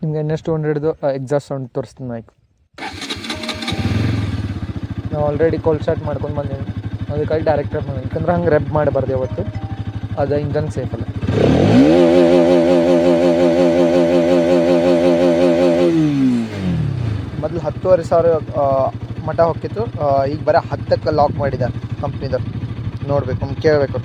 ನಿಮ್ಗೆ NS200 exhaust sound ತೋರಿಸ್ತೀನಿ bike. ನಾವು ಆಲ್ರೆಡಿ ಕೋಲ್ಡ್ ಸ್ಟಾರ್ಟ್ ಮಾಡ್ಕೊಂಡು ಬಂದೀವಿ, ಅದಕ್ಕಾಗಿ ಡೈರೆಕ್ಟ್ ರೆಬ್ ಮಾಡಿ, ಯಾಕಂದ್ರೆ ಹಂಗೆ ರೆಬ್ ಮಾಡಬಾರ್ದು ಯಾವತ್ತು, ಅದು ಇಂಜನ್ ಸೇಫ್ ಅಲ್ಲ. ಮೊದಲು 10,500 ಮಟ್ಟ ಹೋಗಿತ್ತು, ಈಗ ಬರೀ 10ಕ್ಕೆ ಲಾಕ್ ಮಾಡಿದ ಕಂಪ್ನಿದವ್ರು. ನೋಡಬೇಕು, ಕೇಳಬೇಕು.